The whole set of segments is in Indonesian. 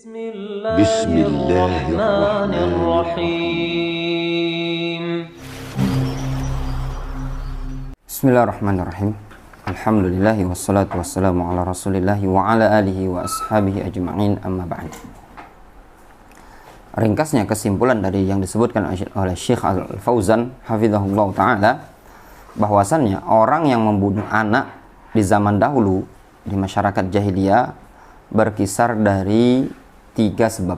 Bismillahirrahmanirrahim. Bismillahirrahmanirrahim. Alhamdulillahi wassalatu wassalamu ala rasulillahi wa ala alihi wa ashabihi ajma'in, amma ba'd. Ringkasnya kesimpulan dari yang disebutkan oleh Syekh Al-Fauzan hafizahullah ta'ala, bahwasannya orang yang membunuh anak di zaman dahulu di masyarakat jahiliyah berkisar dari 3 sebab.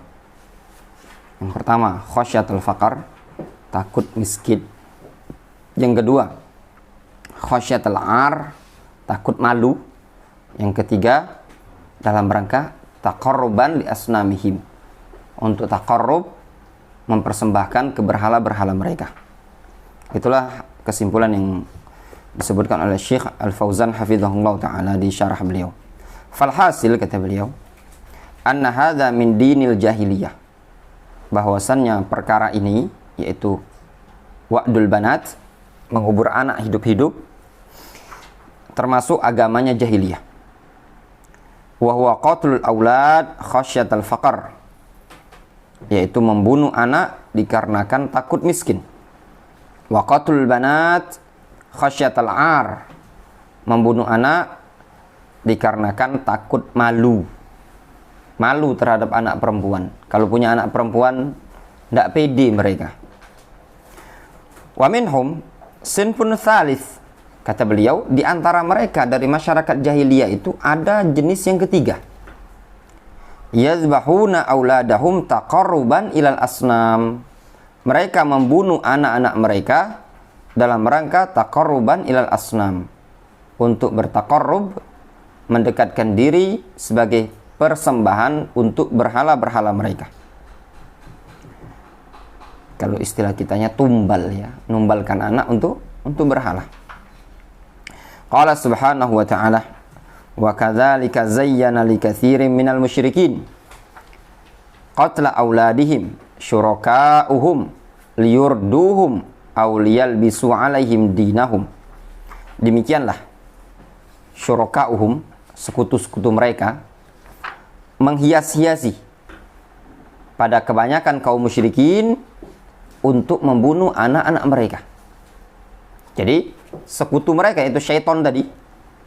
Yang pertama, khasyatul faqar, takut miskin. Yang kedua, khasyatul ar, takut malu. Yang ketiga, dalam rangka taqarruban li asnamihim, untuk taqarrub, mempersembahkan ke berhala-berhala mereka. Itulah kesimpulan yang disebutkan oleh Syekh Al-Fauzan hafizahullah ta'ala di syarah beliau. Falhasil, kata beliau, anna hadza min dinil jahiliyah, bahwasannya perkara ini, yaitu wa'dul banat, mengubur anak hidup-hidup, termasuk agamanya jahiliyah. Wa huwa qatlul aulad khasyatal faqar, yaitu membunuh anak dikarenakan takut miskin. Wa qatlul banat khasyatal ar, membunuh anak dikarenakan takut malu terhadap anak perempuan. Kalau punya anak perempuan, tidak pede mereka. Wa minhum sinfun thalith, kata beliau, di antara mereka dari masyarakat jahiliyah itu ada jenis yang ketiga. Yazbahuna auladahum taqarruban ilal asnam, mereka membunuh anak-anak mereka dalam rangka taqarruban ilal asnam, untuk bertaqarrub, mendekatkan diri sebagai persembahan untuk berhala-berhala mereka. Kalau istilah kitanya tumbal, ya, numbalkan anak untuk berhala. Qala subhanahu wa ta'ala, wa kadzalika zayyana likatsirin minal musyrikin qatla auladihim syuraka'uhum liyurduhum aw liyalbisu 'alaihim dinahum. Demikianlah syuraka'uhum, sekutu-sekutu mereka, menghias-hiasi pada kebanyakan kaum musyrikin untuk membunuh anak-anak mereka. Jadi sekutu mereka itu syaitan tadi,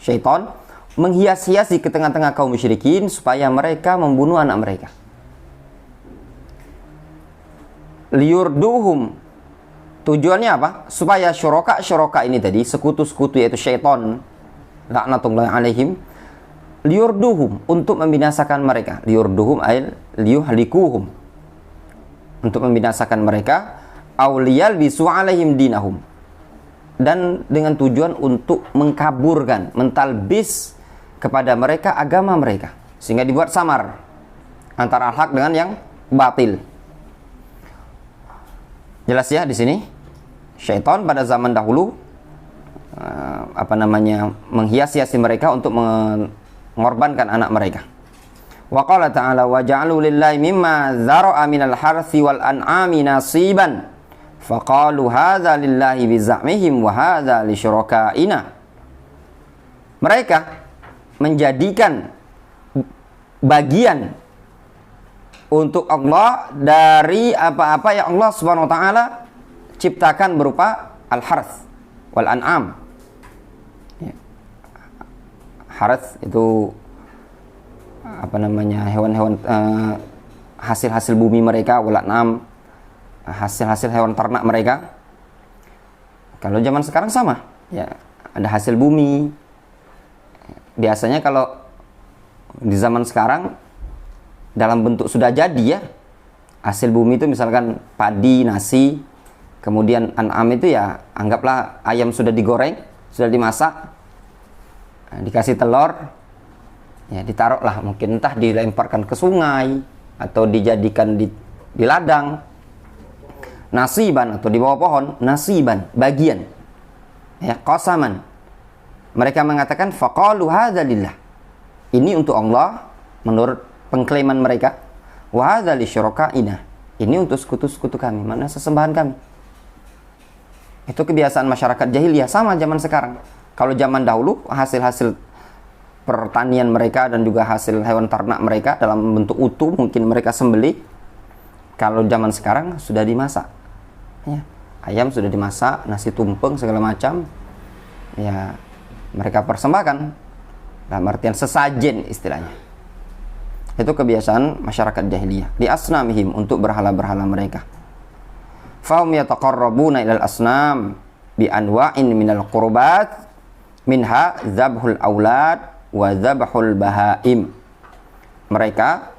syaitan menghias-hiasi ke tengah-tengah kaum musyrikin supaya mereka membunuh anak mereka. Liyurduhum, tujuannya apa? Supaya syuraka ini tadi, sekutu-sekutu yaitu syaitan, laknatullahi alaihim, liyurduhum, untuk membinasakan mereka. Liyurduhum ay liyuhlikuhum, untuk membinasakan mereka. Auliyal bisu alaihim dinahum, dan dengan tujuan untuk mengkaburkan, mentalbis kepada mereka agama mereka, sehingga dibuat samar antara al-haq dengan yang batil. Jelas ya di sini, syaitan pada zaman dahulu menghias-hiasi mereka untuk mengorbankan anak mereka. Wa qala ta'ala wa ja'alu lillahi mimma dzara'a minal harthi wal an'ami nasiban faqalu hadza lillahi bi za'mihim wa hadza li syuraka'ina. Mereka menjadikan bagian untuk Allah dari apa-apa yang Allah Subhanahu wa taala ciptakan berupa al-harth wal an'am. Harth itu hewan-hewan, hasil-hasil bumi mereka, walanam, hasil-hasil hewan ternak mereka. Kalau zaman sekarang sama, ya, ada hasil bumi. Biasanya kalau di zaman sekarang dalam bentuk sudah jadi, ya, hasil bumi itu misalkan padi, nasi, kemudian an'am itu ya anggaplah ayam sudah digoreng, sudah dimasak, dikasih telur, ya, ditaruhlah, mungkin entah dilemparkan ke sungai atau dijadikan di ladang. Nasiban, atau di bawah pohon, nasiban, bagian, ya, qasaman. Mereka mengatakan faqalu hadza lillah, ini untuk Allah menurut pengklaiman mereka, wa hadza li syuraka'ina, ini untuk sekutu-sekutu kami, mana sesembahan kami. Itu kebiasaan masyarakat jahiliyah, sama zaman sekarang. Kalau zaman dahulu hasil-hasil pertanian mereka dan juga hasil hewan ternak mereka dalam bentuk utuh, mungkin mereka sembelih. Kalau zaman sekarang sudah dimasak, ya, ayam sudah dimasak, nasi tumpeng segala macam, ya mereka persembahkan dalam artian sesajen istilahnya. Itu kebiasaan masyarakat jahiliyah di asnamihim, untuk berhala-berhala mereka. Fahum yataqarrabuna ilal asnam bi anwa'in minal qurbat minha dzabhul aulad wa dzabhul bahaim. Mereka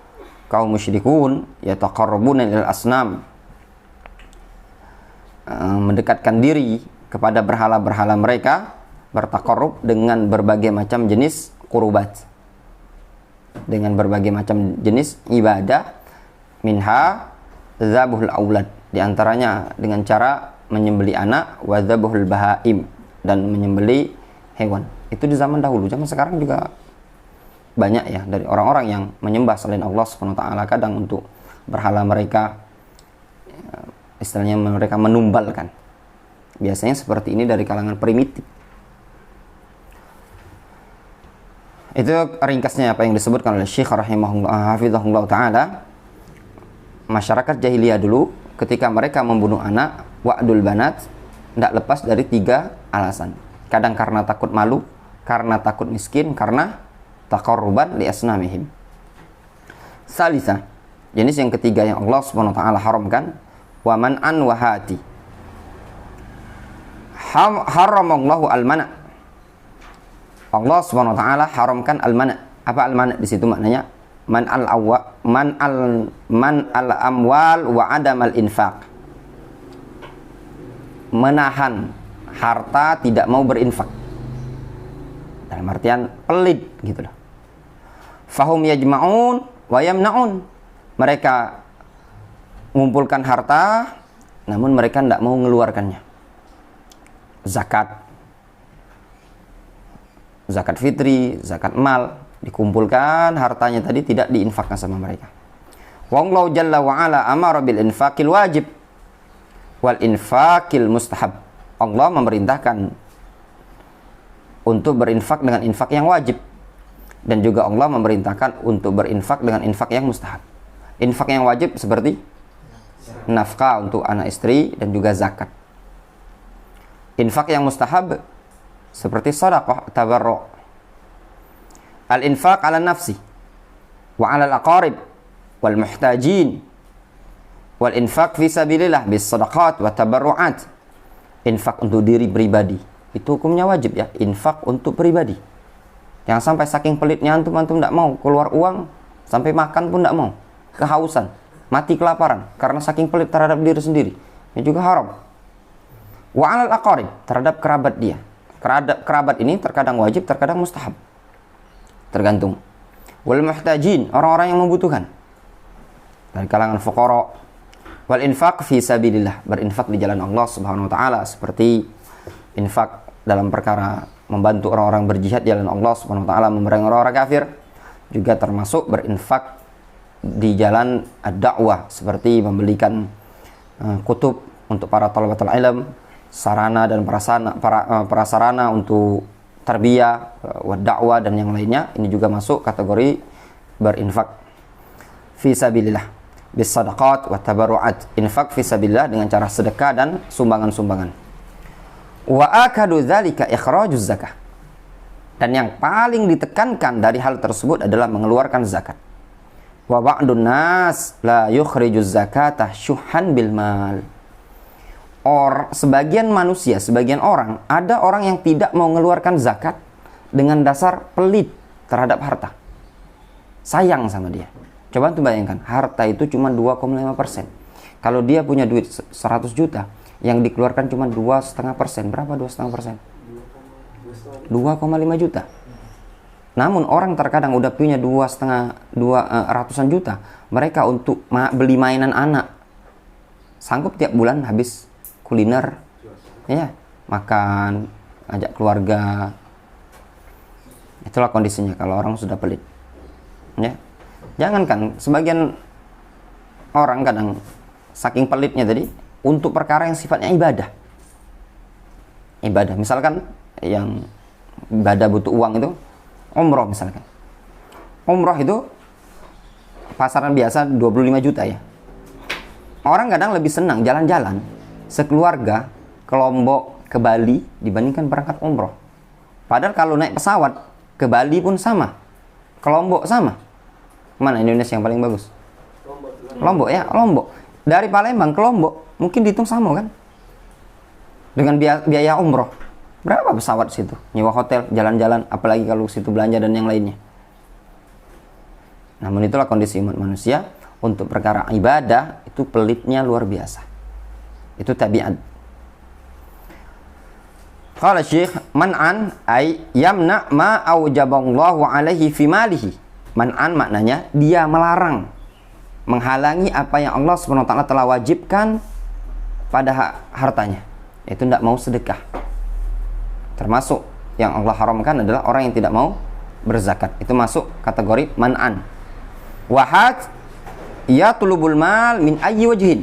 kaum musyrikun yataqarrabuna ilal asnam, mendekatkan diri kepada berhala-berhala mereka, bertaqarrub dengan berbagai macam jenis qurbat, dengan berbagai macam jenis ibadah. Minha dzabhul aulad, di antaranya dengan cara menyembeli anak, wa dzabhul bahaim, dan menyembeli hewan. Itu di zaman dahulu. Zaman sekarang juga banyak ya dari orang-orang yang menyembah selain Allah Subhanahu wa taala, kadang untuk berhala mereka, istilahnya mereka menumbalkan. Biasanya seperti ini dari kalangan primitif. Itu ringkasnya apa yang disebutkan oleh Syekh rahimahullah hafizahullah taala. Masyarakat jahiliyah dulu ketika mereka membunuh anak, wa'dul banat, tidak lepas dari 3 alasan. Kadang karena takut malu, karena takut miskin, karena taqarruban li asnamihim. Salisa, jenis yang ketiga yang Allah Subhanahu wa taala haramkan, wa man'an wa hati. Haramallahu al-mana'. Allah Subhanahu wa taala haramkan al-mana'. Apa al-mana' di situ maknanya? Man al amwal wa adam al infaq. Menahan harta, tidak mau berinfak. Dalam artian pelit gitu loh. Fahum yajma'un wa yamna'un. Mereka mengumpulkan harta namun mereka tidak mau mengeluarkannya. Zakat fitri, zakat mal, dikumpulkan hartanya tadi, tidak diinfakkan sama mereka. Wallahu jalla wa ala amara bil infaqil wajib wal infaqil mustahab. Allah memerintahkan untuk berinfak dengan infak yang wajib, dan juga Allah memerintahkan untuk berinfak dengan infak yang mustahab. Infak yang wajib seperti nafkah untuk anak istri dan juga zakat. Infak yang mustahab seperti sedekah, tabarruk. Al-infaq ala nafsi wa ala al-aqarib wal muhtajin wal infaq fi sabilillah bis sadaqat wa tabarru'at. Infak untuk diri pribadi itu hukumnya wajib ya, infak untuk pribadi. Jangan sampai saking pelitnya antum tidak mau keluar uang, sampai makan pun tidak mau, kehausan, mati kelaparan karena saking pelit terhadap diri sendiri. Ini juga haram. Wa ala al-aqarib, terhadap kerabat dia. Kerabat ini terkadang wajib, terkadang mustahab, tergantung. Wal muhtajin, orang-orang yang membutuhkan dari kalangan fuqara. Wal infaq fi sabilillah, berinfak di jalan Allah Subhanahu wa taala, seperti infak dalam perkara membantu orang-orang berjihad di jalan Allah Subhanahu wa taala, memerangi orang-orang kafir. Juga termasuk berinfak di jalan ad-da'wah, seperti membelikan kutub untuk para thalabatul ilm, sarana dan prasarana untuk tarbiyah, dakwah dan yang lainnya. Ini juga masuk kategori berinfak fi sabilillah bis sadaqat wa tabarru'at. Infak fi sabilillah dengan cara sedekah dan sumbangan-sumbangan. Wa akadu dzalika ikhrajuz zakah. Dan yang paling ditekankan dari hal tersebut adalah mengeluarkan zakat. Wa ba'dun nas la yukhrijuz zakata syuhan bil mal. Sebagian manusia, sebagian orang, ada orang yang tidak mau mengeluarkan zakat dengan dasar pelit terhadap harta. Sayang sama dia. Coba tuh bayangkan, harta itu cuma 2,5%. Kalau dia punya duit 100 juta, yang dikeluarkan cuma 2,5%. Berapa 2,5%? 2,5 juta. Namun orang terkadang udah punya ratusan juta. Mereka untuk beli mainan anak, sanggup tiap bulan habis kuliner, ya, makan, ajak keluarga. Itulah kondisinya kalau orang sudah pelit, ya. Jangankan, sebagian orang kadang saking pelitnya tadi untuk perkara yang sifatnya ibadah, misalkan yang ibadah butuh uang itu, umroh misalkan. Umroh itu pasaran biasa 25 juta ya. Orang kadang lebih senang jalan-jalan sekeluarga ke Lombok, ke Bali dibandingkan berangkat umroh. Padahal kalau naik pesawat ke Bali pun sama, ke Lombok sama. Mana Indonesia yang paling bagus? Lombok ya, Lombok. Dari Palembang ke Lombok mungkin dihitung sama kan? Dengan biaya umroh. Berapa pesawat situ? Nyewa hotel, jalan-jalan, apalagi kalau situ belanja dan yang lainnya. Namun itulah kondisi umat manusia, untuk perkara ibadah itu pelitnya luar biasa. Itu tabiat. Qala Syekh man'an ay yamna ma aujaballahu alaihi fi malihi. Man'an maknanya dia melarang, menghalangi apa yang Allah SWT telah wajibkan pada hartanya. Itu tidak mau sedekah. Termasuk yang Allah haramkan adalah orang yang tidak mau berzakat. Itu masuk kategori man'an. Wahad yatlubul mal min ayyi wajhin.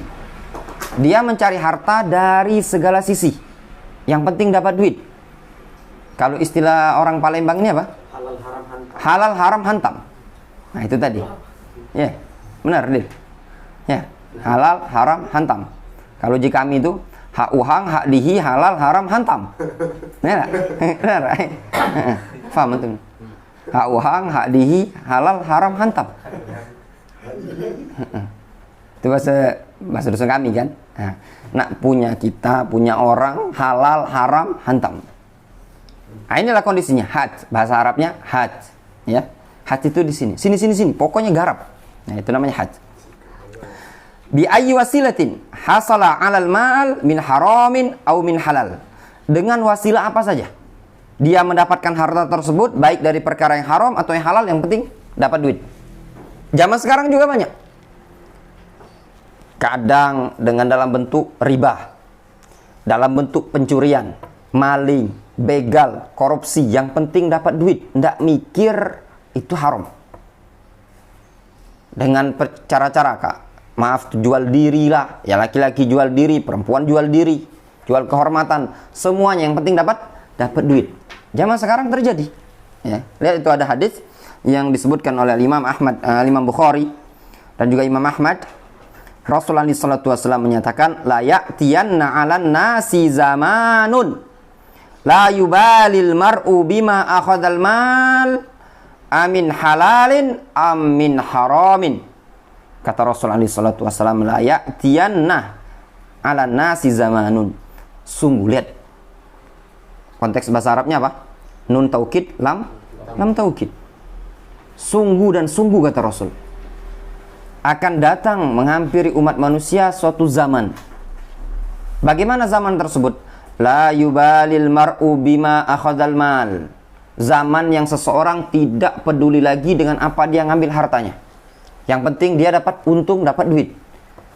Dia mencari harta dari segala sisi. Yang penting dapat duit. Kalau istilah orang Palembang ini apa? Halal haram hantam. Halal haram hantam. Nah itu tadi. Ya, benar deh. Ya, halal haram hantam. Kalau di kami itu hak uhang, hak dihi, halal haram hantam. Benar? Benar. Faham betul? Hak uhang, hak dihi, halal haram hantam. Itu bahasa dusun kami kan. Nah, punya kita, punya orang, halal haram hantam. Nah, inilah kondisinya had. Bahasa Arabnya had, ya. Had itu di sini. Sini. Pokoknya garap. Nah, itu namanya had. Bi ayyi wasilatin hasala 'alal mal min haramin aw min halal. Dengan wasilah apa saja dia mendapatkan harta tersebut, baik dari perkara yang haram atau yang halal, yang penting dapat duit. Zaman sekarang juga banyak. Kadang dengan dalam bentuk riba, dalam bentuk pencurian, maling, begal, korupsi, yang penting dapat duit, ndak mikir itu haram. Dengan cara-cara, Kak, maaf, jual diri lah, ya laki-laki jual diri, perempuan jual diri, jual kehormatan, semuanya yang penting dapat duit. Zaman sekarang terjadi. Ya, lihat itu ada hadis yang disebutkan oleh Imam Ahmad, Imam Bukhari dan juga Imam Ahmad. Rasulullah SAW menyatakan, la ya'tiyanna 'alan nasi zamanun la yubalil mar'u bima akhadhal mal amin halalin amin haramin. Kata Rasulullah SAW, la ya'tiyanna 'alan nasi zamanun. Sungguh, lihat konteks bahasa Arabnya apa? Nun taukid, lam taukid. Sungguh dan sungguh, kata Rasul, akan datang menghampiri umat manusia suatu zaman. Bagaimana zaman tersebut? La yubalil mar'u bima akhadhal mal. Zaman yang seseorang tidak peduli lagi dengan apa dia ngambil hartanya. Yang penting dia dapat untung, dapat duit.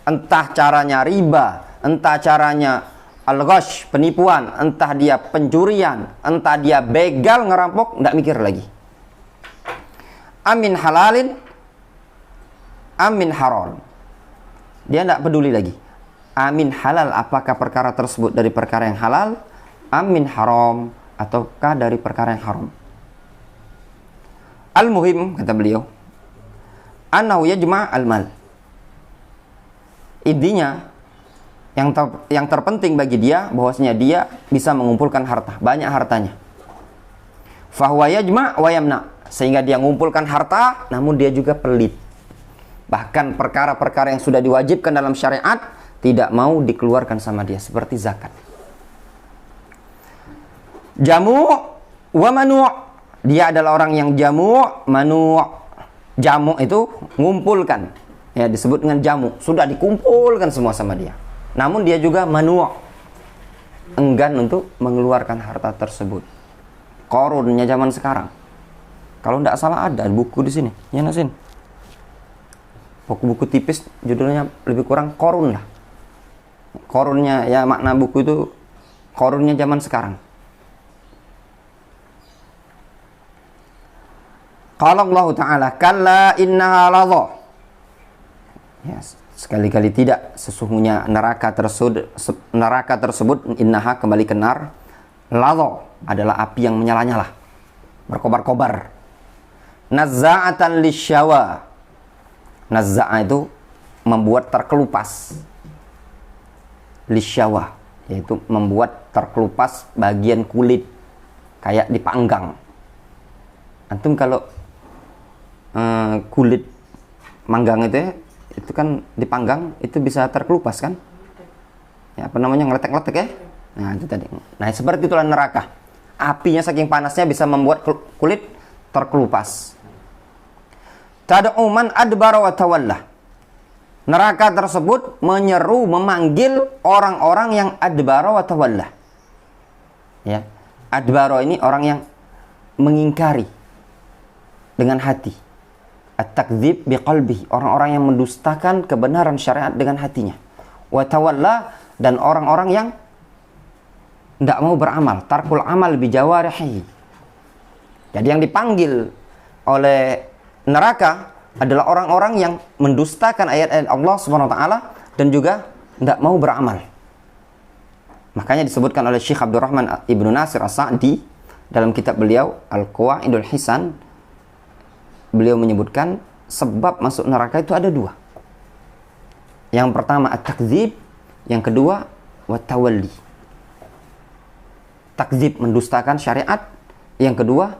Entah caranya riba, entah caranya al-ghash, penipuan, entah dia pencurian, entah dia begal, ngerampok, enggak mikir lagi. Amin halalin, amin haram. Dia tidak peduli lagi. Amin halal, apakah perkara tersebut dari perkara yang halal? Amin haram, ataukah dari perkara yang haram? Al-muhim, kata beliau, annahu yajma' al-mal. Intinya, yang terpenting bagi dia, bahwasanya dia bisa mengumpulkan harta, banyak hartanya. Fahuwa yajma' wa yamna'. Sehingga dia mengumpulkan harta, namun dia juga pelit. Bahkan perkara-perkara yang sudah diwajibkan dalam syariat tidak mau dikeluarkan sama dia, seperti zakat. Jamu' wa manu'. Dia adalah orang yang jamu', manu'. Jamu' itu ngumpulkan, ya, disebut dengan jamu'. Sudah dikumpulkan semua sama dia. Namun dia juga manu', enggan untuk mengeluarkan harta tersebut. Qarunnya zaman sekarang. Kalau tidak salah ada buku di sini, ya Nasin. Buku-buku tipis, judulnya lebih kurang Qarun lah. Qarunnya, ya, makna buku itu Qarunnya zaman sekarang. Qala Allah Ta'ala, kalla innaha ladha. Ya, sekali-kali tidak, sesungguhnya neraka tersebut innaha, kembali ke nar, ladha adalah api yang menyala-nyala, berkobar-kobar. nazza'atan lisyawa. Nazza'a itu membuat terkelupas. Lisyawa, yaitu membuat terkelupas bagian kulit kayak dipanggang. Antum kalau kulit manggang itu kan dipanggang, itu bisa terkelupas kan? Ya, apa namanya, ngeletek-ngeletek ya? Nah, itu tadi. Nah, seperti itulah neraka. Apinya saking panasnya bisa membuat kulit terkelupas. Tad'u man adbara wa tawalla. Neraka tersebut menyeru, memanggil orang-orang yang adbara wa tawalla. Ya. Adbara ini orang yang mengingkari dengan hati. At-takdzib biqalbihi, orang-orang yang mendustakan kebenaran syariat dengan hatinya. Wa tawalla, dan orang-orang yang tidak mau beramal, tarkul amal bijawarihi. Jadi yang dipanggil oleh neraka adalah orang-orang yang mendustakan ayat-ayat Allah Subhanahu wa taala dan juga tidak mau beramal. Makanya disebutkan oleh Syekh Abdurrahman Ibnu Nasir As-Sa'di dalam kitab beliau Al-Qawaidul Hisan, beliau menyebutkan sebab masuk neraka itu ada dua. Yang pertama at-takdzib, yang kedua wat-tawalli. Takdzib, mendustakan syariat, yang kedua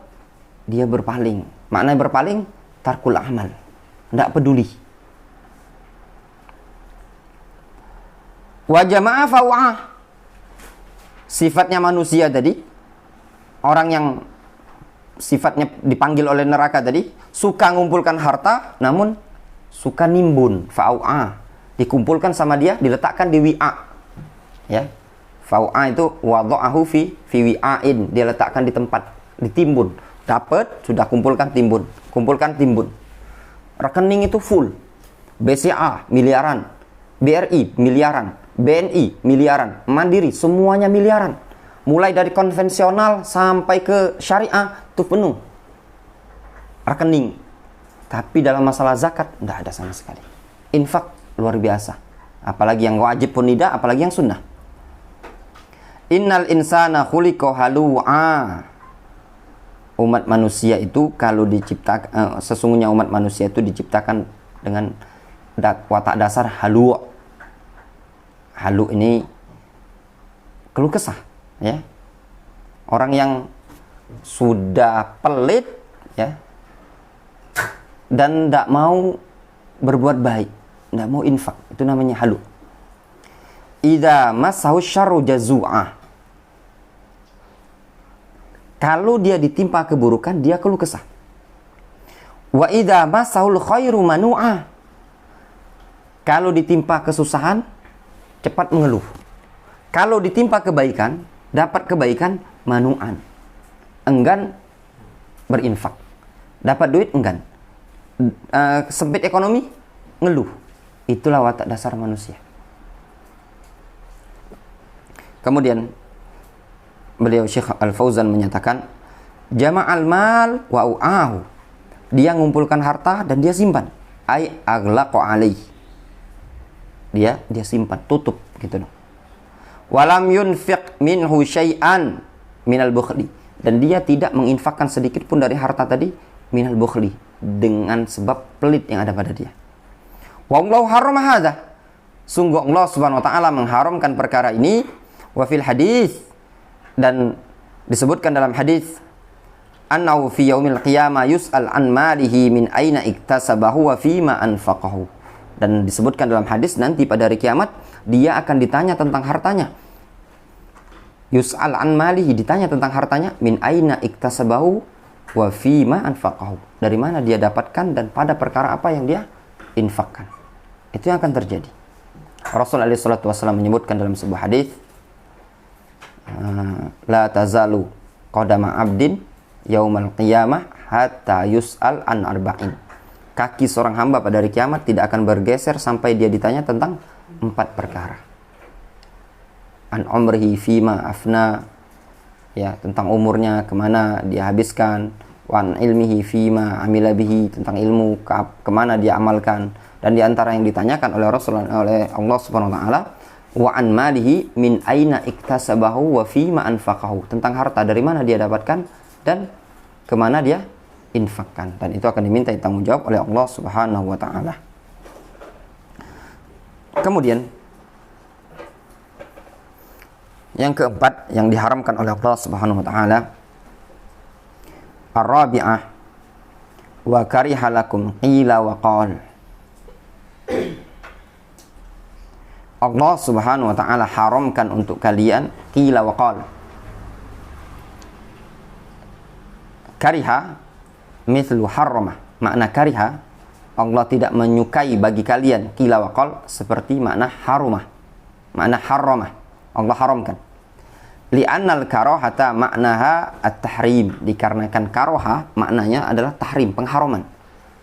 dia berpaling. Maknanya berpaling, tarkul amal, tidak peduli. Wa jama'a fawa'ah, sifatnya manusia tadi, orang yang sifatnya dipanggil oleh neraka tadi, suka mengumpulkan harta, namun suka nimbun. Fa'u'a, dikumpulkan sama dia, diletakkan di wi'a. Ya, fa'u'a itu wadha'ahu fi wi'ain, dia letakkan di tempat, ditimbun. Dapat, sudah kumpulkan, timbun. Kumpulkan, timbun. Rekening itu full. BCA miliaran, BRI miliaran, BNI miliaran, Mandiri semuanya miliaran. Mulai dari konvensional sampai ke syariah itu penuh rekening. Tapi dalam masalah zakat tidak ada sama sekali. Infak luar biasa. Apalagi yang wajib pun tidak, apalagi yang sunnah. Innal insana khuliqa halu'a. Umat manusia itu kalau diciptakan, sesungguhnya umat manusia itu diciptakan dengan watak dasar halu. Halu ini keluh kesah, ya. Orang yang sudah pelit, ya, dan tidak mau berbuat baik, tidak mau infak, itu namanya halu. Idza massahu syarru jazu'ah. Kalau dia ditimpa keburukan, dia keluh kesah. Wa idza massahul khairu manu'ah. Kalau ditimpa kesusahan, cepat mengeluh. Kalau ditimpa kebaikan, dapat kebaikan, manu'an, enggan berinfak. Dapat duit, enggan. Sempit ekonomi, ngeluh. Itulah watak dasar manusia. Kemudian beliau Syekh Al-Fauzan menyatakan, jama'al mal wa u'ahu. Dia mengumpulkan harta dan dia simpan. Ai aghlaqa alaih. Dia simpan, tutup gitu dong. Walam yunfiq minhu syai'an minal bukhli. Dan dia tidak menginfakkan sedikit pun dari harta tadi minal bukhli, dengan sebab pelit yang ada pada dia. Wallahu harrama hadza. Sungguh Allah Subhanahu wa taala mengharamkan perkara ini. Wa fil hadis, dan disebutkan dalam hadis, annahu fi yaumil qiyamah yus'al an malihi min aina iktasabahu wa fima anfaqahu. Dan disebutkan dalam hadis nanti pada hari kiamat dia akan ditanya tentang hartanya. Yus'al an malihi, ditanya tentang hartanya, min aina iktasabahu wa fima anfaqahu. Dari mana dia dapatkan dan pada perkara apa yang dia infakkan. Itu yang akan terjadi. Rasulullah SAW menyebutkan dalam sebuah hadis, la tazalu qadama abdin yaumal qiyamah hatta yus'al an arba'in. Kaki seorang hamba pada hari kiamat tidak akan bergeser sampai dia ditanya tentang 4 perkara. An umrihi fima afna, ya, tentang umurnya kemana dia habiskan. Wa an ilmihi fima amila bihi, tentang ilmu kemana dia amalkan. Dan di antara yang ditanyakan oleh Rasulullah, oleh Allah Subhanahu wa taala, wa an malihi min aina iktasabahu wa fima anfaqahu, tentang harta dari mana dia dapatkan dan kemana dia infakkan, dan itu akan diminta tanggung jawab oleh Allah Subhanahu wa taala. Kemudian yang keempat yang diharamkan oleh Allah Subhanahu wa taala, ar-rabi'ah wa kariha lakum qila wa qal. Allah Subhanahu wa taala haramkan untuk kalian qila wa qal. Kariha mithlu harramah. Makna kariha, Allah tidak menyukai bagi kalian qila wa qal seperti makna harumah. Makna harramah, Allah haramkan. Li'annal karahata maknaha at-tahrim, dikarenakan karoha maknanya adalah tahrim, pengharaman.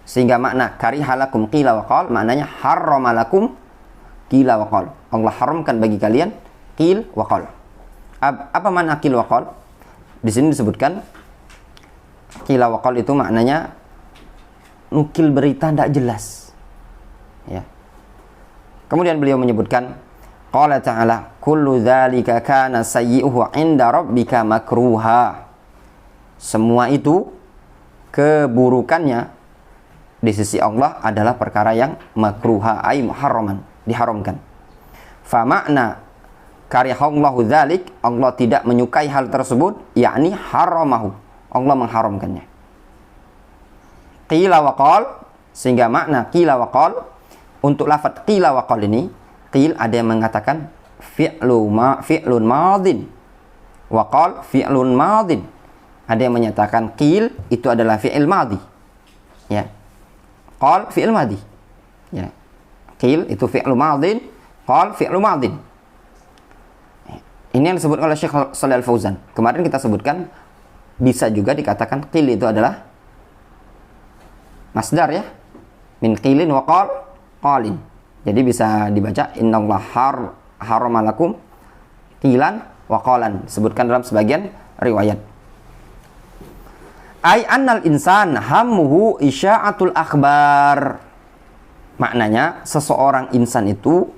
Sehingga makna kariha lakum qila wa qal maknanya harrama lakum qila wa qal. Allah haramkan bagi kalian qil wa qal. Apa makna qil wa qal? Di sini disebutkan qila wa qal itu maknanya nukil berita tidak jelas. Ya. Kemudian beliau menyebutkan qala ta'ala kullu dzalika kana sayyi'uhu 'inda rabbika makruha. Semua itu keburukannya di sisi Allah adalah perkara yang makruha, ay muharraman, diharamkan. Fa makna karihallahu dzalik, Allah tidak menyukai hal tersebut, yakni haramahu, Allah mengharamkannya. Qila wa qal, sehingga makna qila wa qal, untuk lafaz qila wa qal ini, qil ada yang mengatakan fi'lun madin, wa qal fi'lun madin. Ada yang menyatakan qil itu adalah fi'il madhi. Ya. Qal fi'il madhi. Ya. Qil itu fi'lu madin, qal fi'lu madin. Ini yang disebutkan oleh Syekh Shalih Al-Fauzan. Kemarin kita sebutkan bisa juga dikatakan qil itu adalah masdar, ya. Min qilin wa qal qalin. Jadi bisa dibaca innallaha haramalakum qilan wa qalan. Disebutkan dalam sebagian riwayat. Ai annal insan hammuhu isya'atul akhbar. Maknanya seseorang insan itu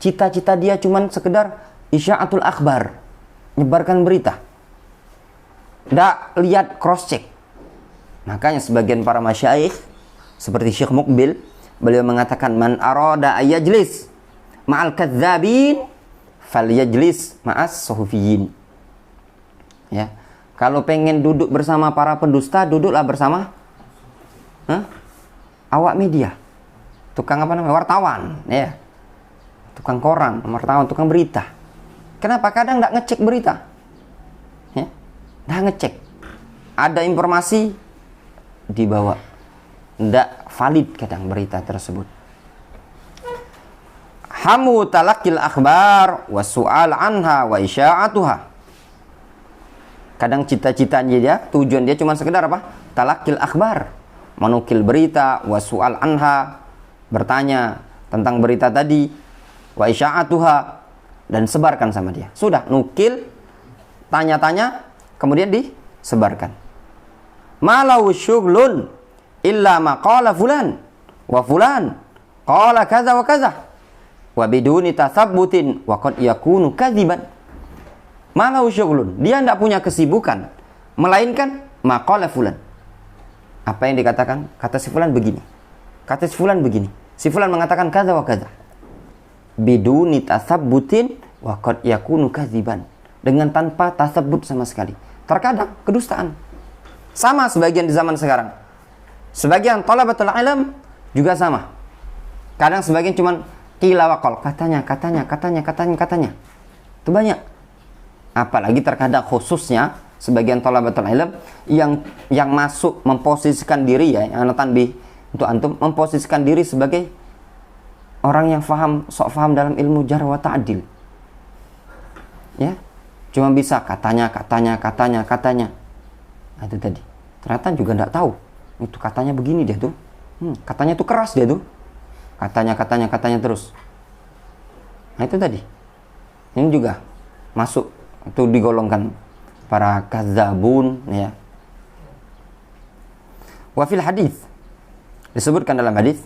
cita-cita dia cuman sekedar isya'atul akhbar, nyebarkan berita. Nggak lihat cross check. Makanya sebagian para masyayikh seperti Syekh Muqbil, beliau mengatakan man arada ayajlis ma'al kadzabin falyajlis ma'as suhufiyin. Ya. Kalau pengen duduk bersama para pendusta, duduklah bersama awak media. Tukang apa namanya? Wartawan, ya. Tukang koran, wartawan, tukang berita. Kenapa? Kadang nggak ngecek berita. Ya. Nggak ngecek. Ada informasi dibawa. Nggak valid kadang berita tersebut. Hamu talakil akhbar wa su'al anha wa isya'atuha. Kadang cita-citanya dia, tujuan dia cuma sekedar apa? Talakil akhbar, menukil berita, wa su'al anha, bertanya tentang berita tadi, wa isya'atuha, dan sebarkan sama dia. Sudah, nukil, tanya-tanya, kemudian disebarkan. Malau syughlun illa maqala fulan wa fulan qala kaza wa kaza wa biduni tathabbutin wa qad yakunu kadziban. Malau syughlun, dia tidak punya kesibukan melainkan maqala fulan. Apa yang dikatakan? Kata si fulan begini, kata si fulan begini, si fulan mengatakan kaza wa kaza biduni tathabbutin wa qad yakunu kadziban, dengan tanpa tasabbut sama sekali. Terkadang kedustaan. Sama sebagian di zaman sekarang. Sebagian talabatul ilm juga sama. Kadang sebagian cuman qila wa qal, katanya. Itu banyak. Apalagi terkadang khususnya sebagian talabatul ilm yang masuk memposisikan diri, ya, yang tanbih untuk antum, memposisikan diri sebagai orang yang sok faham dalam ilmu jarh wa ta'dil. Ya. Cuma bisa katanya. Nah, itu tadi. Ternyata juga tidak tahu. Itu katanya begini dia tuh. Katanya tuh keras dia tuh. Katanya terus. Nah, itu tadi. Ini juga masuk, itu digolongkan para kadzabun, ya. Wa fil hadis, disebutkan dalam hadis,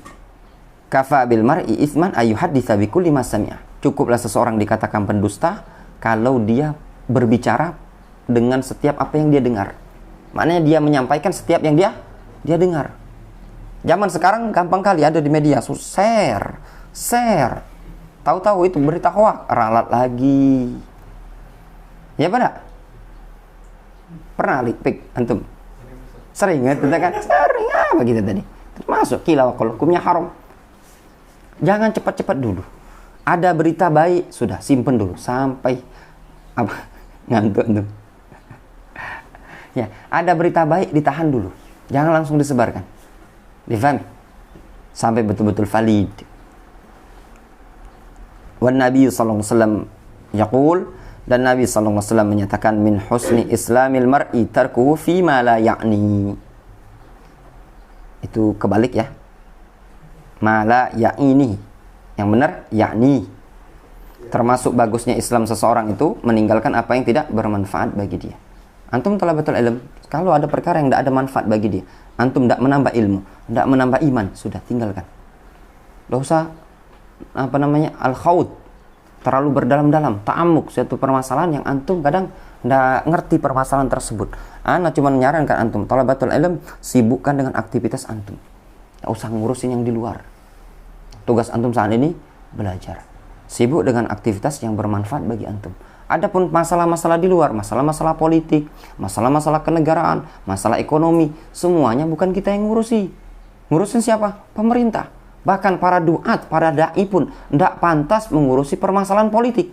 kafa bil mar'i isman ayyuhadditsa bi kulli ma sami'a. Cukuplah seseorang dikatakan pendusta kalau dia berbicara dengan setiap apa yang dia dengar. Maknanya dia menyampaikan setiap yang dia dengar. Zaman sekarang gampang kali ada di media, share. Tahu-tahu itu berita hoax, ralat lagi. Ya pada? Pernah lipik antum? Sering ya, kan? Sering apa gitu tadi? Termasuk kila wakal hukumnya haram. Jangan cepat-cepat dulu. Ada berita baik, sudah simpen dulu sampai apa? Ngantuk antum. Ya, ada berita baik ditahan dulu. Jangan langsung disebarkan. Difahami? Sampai betul-betul valid. Wan Nabi sallallahu alaihi wasallam yaqul, dan Nabi sallallahu alaihi wasallam menyatakan min husni islamil mar'i tarkuhu fi ma la ya'ni. Itu kebalik ya. Ma la ya'ni. Yang benar ya'ni. Termasuk bagusnya Islam seseorang itu meninggalkan apa yang tidak bermanfaat bagi dia. Antum talabatul ilm, kalau ada perkara yang tidak ada manfaat bagi dia, antum tidak menambah ilmu, tidak menambah iman, sudah tinggalkan. Tidak usah al-khawd, terlalu berdalam-dalam, ta'amuk suatu permasalahan yang antum kadang tidak ngerti permasalahan tersebut. Ana cuma menyarankan antum talabatul ilm, sibukkan dengan aktivitas antum. Tidak usah ngurusin yang di luar. Tugas antum saat ini belajar. Sibuk dengan aktivitas yang bermanfaat bagi antum. Adapun masalah-masalah di luar, masalah-masalah politik, masalah-masalah kenegaraan, masalah ekonomi, semuanya bukan kita yang ngurusi. Ngurusin siapa? Pemerintah. Bahkan para duat, para da'i pun tidak pantas mengurusi permasalahan politik.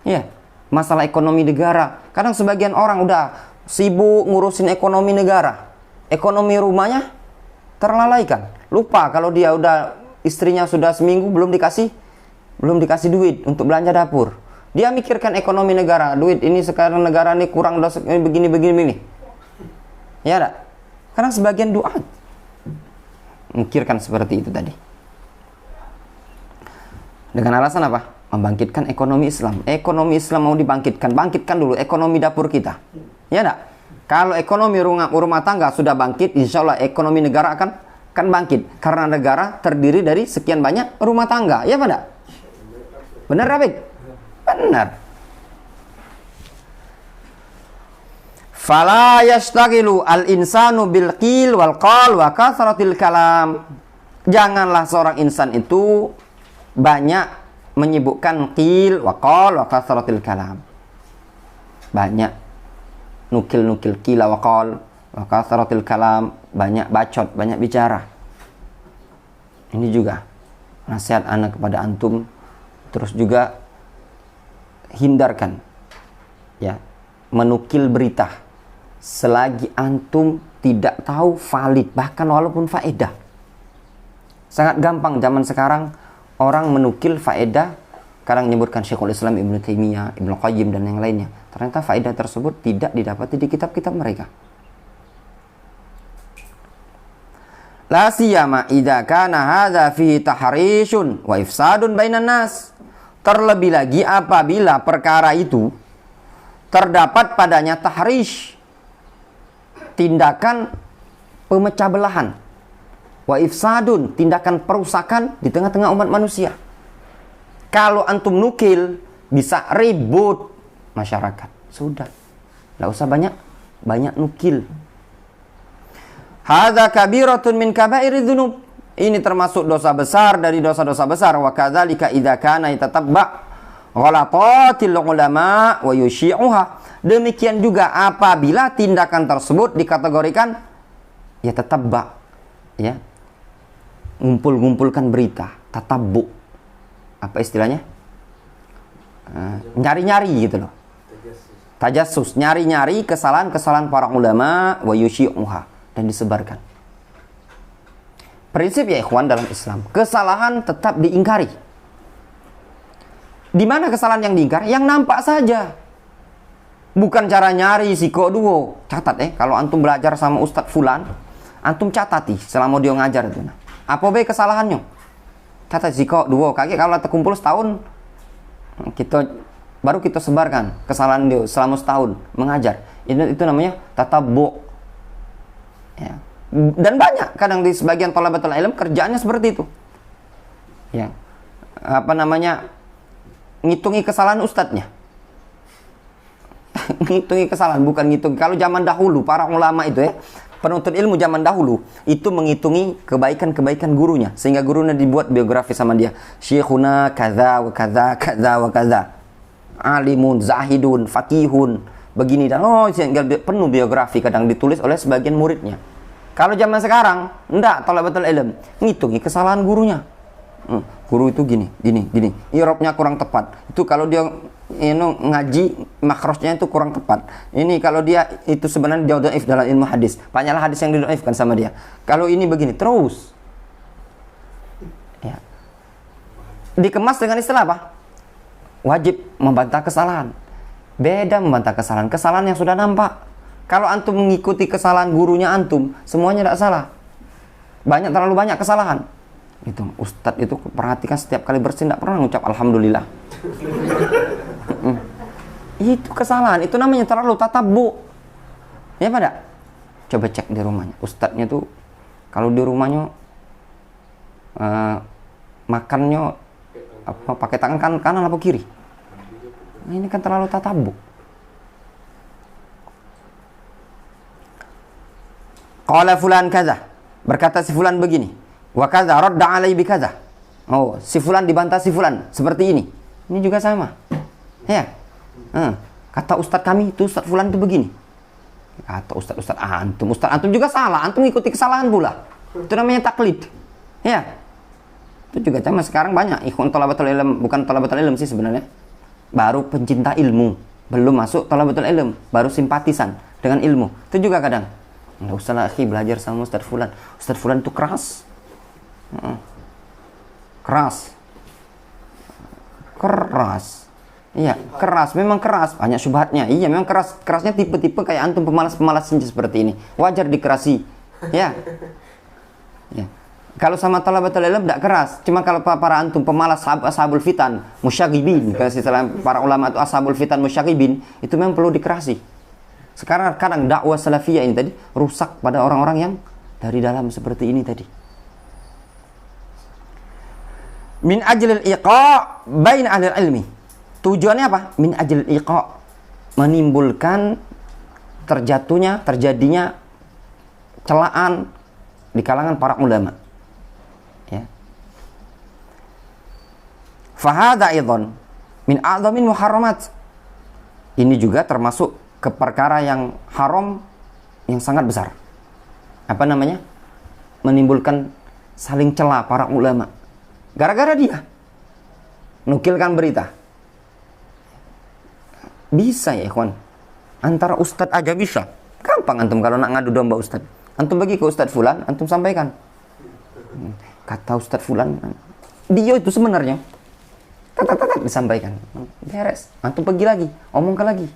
Ya, masalah ekonomi negara. Kadang sebagian orang udah sibuk ngurusin ekonomi negara. Ekonomi rumahnya terlalaikan. Lupa kalau dia udah istrinya sudah seminggu belum dikasih duit untuk belanja dapur. Dia mikirkan ekonomi negara, duit ini sekarang negara ini kurang begini. Ya enggak? Karena sebagian duat mikirkan seperti itu tadi. Dengan alasan apa? Membangkitkan ekonomi Islam. Ekonomi Islam mau dibangkitkan, bangkitkan dulu ekonomi dapur kita. Ya enggak? Kalau ekonomi rumah tangga sudah bangkit, insya Allah ekonomi negara akan bangkit. Karena negara terdiri dari sekian banyak rumah tangga. Ya apa enggak? Benar, Rafiq? Benar. Fala yashtaghilu al-insanu bil qil wal qal wa kasratil kalam. Janganlah seorang insan itu banyak menyibukkan qil wa qal wa kasratil kalam. Banyak nukil-nukil qila wa qal wa kasratil kalam, banyak bacot, banyak bicara. Ini juga nasihat anak kepada antum. Terus juga hindarkan ya menukil berita selagi antum tidak tahu valid, bahkan walaupun faedah. Sangat gampang zaman sekarang orang menukil faedah, kadang menyebutkan Syekhul Islam Ibnu Taimiyah, Ibnu Qayyim dan yang lainnya. Ternyata faedah tersebut tidak didapati di kitab-kitab mereka. La siyama idza kana hadza fi tahrishun wa ifsadun bainan nas. Terlebih lagi apabila perkara itu terdapat padanya tahrish, tindakan pemecah belahan, wa ifsadun, tindakan perusakan di tengah-tengah umat manusia. Kalau antum nukil bisa ribut masyarakat. Sudah, tidak usah banyak nukil. Hadza kabiratun min kabairi dzunub. Ini termasuk dosa besar dari dosa-dosa besar. Wa kadzalika idza kana yatatabba ghalatatil ulama wa yushi'uha. Demikian juga apabila tindakan tersebut dikategorikan ya tatabba, ya ngumpulkan berita, tatabbu. Apa istilahnya? Nyari-nyari gitu loh. Tajassus, nyari-nyari kesalahan-kesalahan para ulama wa yushi'uha, dan disebarkan. Prinsip ya ikhwan dalam Islam, kesalahan tetap diingkari. Di mana kesalahan yang diingkari? Yang nampak saja. Bukan cara nyari siko duo. Catat kalau antum belajar sama Ustadz Fulan, antum catati selama dia ngajar itu. Apa be kesalahannya? Catat siko duo. Kaki kalau terkumpul setahun, baru kita sebarkan kesalahan dia selama setahun mengajar. Itu namanya tatabbu. Ya. Dan banyak kadang di sebagian thalabatul ilm kerjaannya seperti itu. Ya. Ngitungi kesalahan ustadznya. Ngitungi kesalahan, bukan ngitung. Kalau zaman dahulu para ulama itu ya, penuntut ilmu zaman dahulu itu menghitungi kebaikan-kebaikan gurunya, sehingga gurunya dibuat biografi sama dia. Syekhuna kaza wa kaza kaza wa kaza. Alimun, zahidun, fakihun, begini dan sehingga penuh biografi kadang ditulis oleh sebagian muridnya. Kalau zaman sekarang enggak, thalabatul ilm ngitungi kesalahan gurunya. Guru itu gini. I'rabnya kurang tepat. Itu kalau dia ngaji makrosnya itu kurang tepat. Ini kalau dia itu sebenarnya dia dhaif dalam ilmu hadis. Banyaklah hadis yang didhaifkan sama dia. Kalau ini begini terus. Ya. Dikemas dengan istilah apa? Wajib membantah kesalahan. Beda membantah kesalahan yang sudah nampak. Kalau antum mengikuti kesalahan gurunya antum, semuanya tidak salah. Terlalu banyak kesalahan. Itu ustadz itu perhatikan setiap kali bersih tidak pernah ngucap alhamdulillah. Itu kesalahan, itu namanya terlalu tatabbu. Ya pada coba cek di rumahnya ustadznya tuh, kalau di rumahnya makannya apa pakai tangan kanan apa kiri. Nah, ini kan terlalu tatabbu. Qala fulan kaza, berkata si fulan begini. Wa kadza radda alai bi kadza. Oh, si fulan dibantah si fulan seperti ini. Ini juga sama. Ya. Kata ustaz kami itu ustaz fulan itu begini. Kata ustaz antum juga salah. Antum ikuti kesalahan pula. Itu namanya taklid. Ya. Itu juga sama sekarang banyak ikhwan thalabatul ilm, bukan thalabatul ilm sih sebenarnya. Baru pencinta ilmu, belum masuk thalabatul ilm, baru simpatisan dengan ilmu. Itu juga kadang. Enggak usah lah akhi belajar sama ustaz fulan. Ustaz fulan itu keras. Keras. Iya, keras, memang keras, banyak syubhatnya. Iya, memang kerasnya tipe-tipe kayak antum pemalas-pemalas seperti ini. Wajar dikerasi. Ya. Ya. Kalau sama thalabatul ilm tidak keras. Cuma kalau para antum pemalas ashabul fitan, musyaghibin, kalau istilah para ulama itu ashabul fitan musyaghibin, itu memang perlu dikerasi. Sekarang kadang dakwah salafiyah ini tadi rusak pada orang-orang yang dari dalam seperti ini tadi. Min ajlil iqa' bain ahli ilmi. Tujuannya apa? Min ajlil iqa', menimbulkan terjadinya celaan di kalangan para ulama. Ya. Fahadha aidan min a'dhamin muharramat. Ini juga termasuk ke perkara yang haram yang sangat besar. Apa namanya? Menimbulkan saling cela para ulama. Gara-gara dia nukilkan berita. Bisa ya ikhwan. Antara ustadz aja bisa. Gampang antum kalau nak ngadu domba ustadz. Antum bagi ke ustadz fulan, antum sampaikan. Kata ustadz fulan, dia itu sebenarnya. Disampaikan. Beres. Antum pergi lagi, omongkan lagi.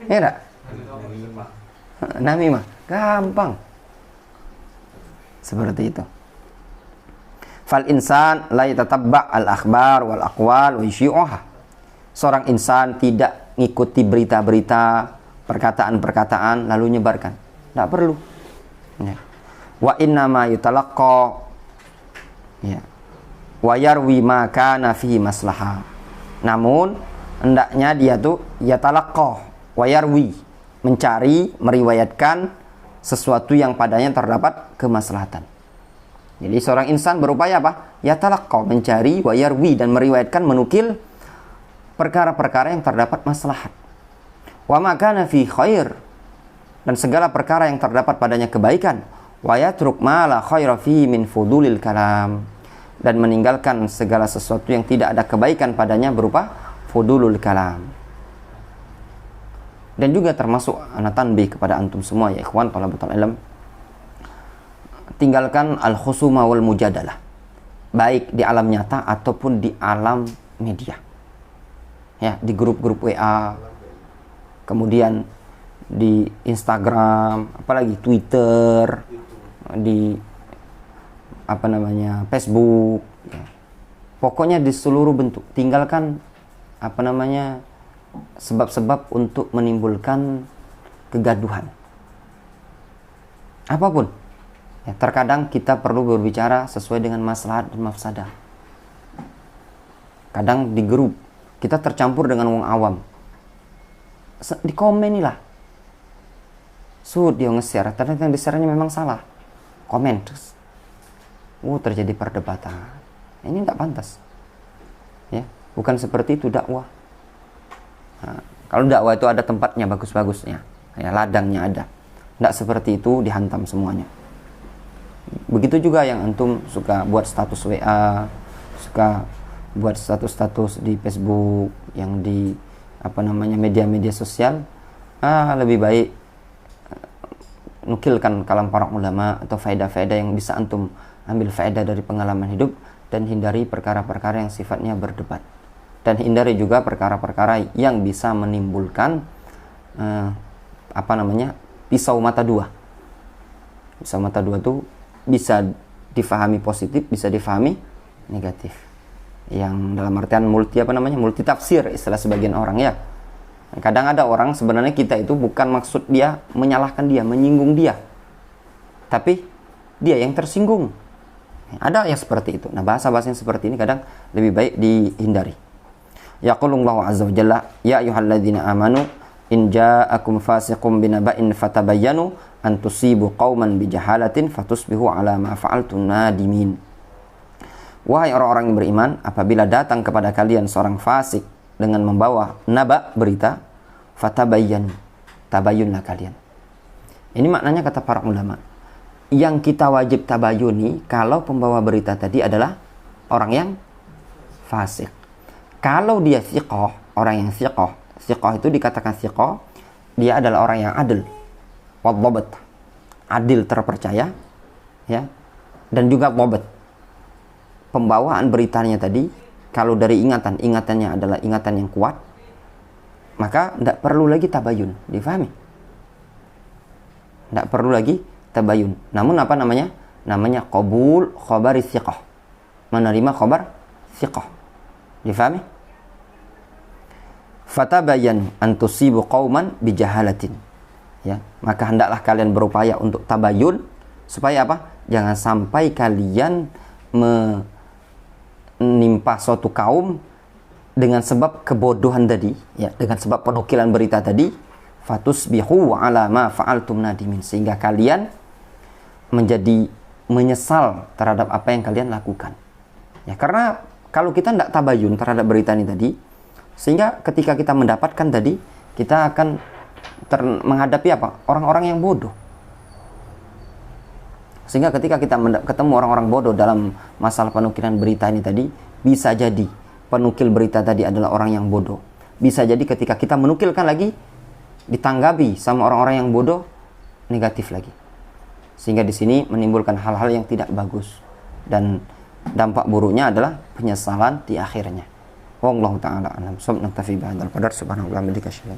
Ya enggak? Namimah. Gampang. Seperti itu. Fal insan la yatatabba' al akhbar wal aqwal wa yushi'uha. Seorang insan tidak ngikuti berita-berita, perkataan-perkataan lalu nyebarkan. Tidak perlu. Ya. Wa inna ma yutalaqqa, ya, wa yarwi ma kana fihi maslahah. Namun hendaknya dia tuh yatalaqqa wa yarwi, mencari, meriwayatkan sesuatu yang padanya terdapat kemaslahatan. Jadi seorang insan berupaya apa? Yatalaqqa, mencari, wa yarwi, dan meriwayatkan, menukil perkara-perkara yang terdapat maslahat. Wa ma kana fi khair, dan segala perkara yang terdapat padanya kebaikan. Wa yatruk ma la khaira fi min fudulil kalam, dan meninggalkan segala sesuatu yang tidak ada kebaikan padanya berupa fudulul kalam. Dan juga termasuk ana tanbih kepada antum semua ya ikhwan thalabatul ilm, tinggalkan al-khusuma wal mujadalah, baik di alam nyata ataupun di alam media. Ya, di grup-grup WA, kemudian di Instagram, apalagi Twitter, di Facebook, ya. Pokoknya di seluruh bentuk. Tinggalkan sebab-sebab untuk menimbulkan kegaduhan. Apapun. Ya, terkadang kita perlu berbicara sesuai dengan maslahat dan mafsadah. Kadang di grup kita tercampur dengan wong awam. di komen nih lah. Dia nge-share, ternyata yang di-share-nya memang salah. Komen terus. Terjadi perdebatan. Ini tidak pantas. Ya, bukan seperti itu dakwah. Nah, kalau dakwah itu ada tempatnya bagus-bagusnya. Ya, ladangnya ada. Tidak seperti itu dihantam semuanya. Begitu juga yang antum suka buat status WA, suka buat status-status di Facebook, yang di media-media sosial, lebih baik nukilkan kalam para ulama atau faedah-faedah yang bisa antum ambil faedah dari pengalaman hidup, dan hindari perkara-perkara yang sifatnya berdebat, dan hindari juga perkara-perkara yang bisa menimbulkan pisau mata dua. Pisau mata dua itu bisa difahami positif, bisa difahami negatif, yang dalam artian multi tafsir istilah sebagian orang ya. Kadang ada orang sebenarnya kita itu bukan maksud dia menyalahkan dia, menyinggung dia, tapi dia yang tersinggung. Ada yang seperti itu. Nah, bahasa-bahasa yang seperti ini kadang lebih baik dihindari. Yaqulullahu azza wa jalla, ya ayyuhalladzina amanu in ja'akum fasiqun binaba'in fatabayyanu an tusibu qauman bijahalatin fatusbihu ala ma fa'altum nadimin. Wahai orang-orang yang beriman, apabila datang kepada kalian seorang fasik dengan membawa naba, berita, fatabayyanu, tabayyunlah kalian. Ini maknanya kata para ulama, yang kita wajib tabayyuni kalau pembawa berita tadi adalah orang yang fasik. Kalau dia thiqah, orang yang thiqah itu dikatakan thiqah, dia adalah orang yang adil, wadhabat, adil, terpercaya, ya, dan juga dhabat. Pembawaan beritanya tadi, kalau dari ingatannya adalah ingatan yang kuat, maka tidak perlu lagi tabayun, difahami? Tidak perlu lagi tabayun. Namun namanya qabul khabari thiqah, menerima khabar thiqah, difahami? Fatabayyan an tusibu qauman bijahalatin, ya, maka hendaklah kalian berupaya untuk tabayun, supaya apa? Jangan sampai kalian menimpa suatu kaum dengan sebab kebodohan tadi, ya, dengan sebab penukilan berita tadi, fatusbihu ala ma fa'altum nadimin, sehingga kalian menjadi menyesal terhadap apa yang kalian lakukan. Ya, karena kalau kita tidak tabayun terhadap berita ini tadi, sehingga ketika kita mendapatkan tadi, kita akan menghadapi apa? Orang-orang yang bodoh. Sehingga ketika kita ketemu orang-orang bodoh dalam masalah penukilan berita ini tadi, bisa jadi penukil berita tadi adalah orang yang bodoh. Bisa jadi ketika kita menukilkan lagi, ditanggapi sama orang-orang yang bodoh, negatif lagi. Sehingga di sini menimbulkan hal-hal yang tidak bagus, dan dampak buruknya adalah penyesalan di akhirnya. Wallahu ta'ala a'lam. Naktafi bihadzal qadar. Subhanallah wa bihamdihi.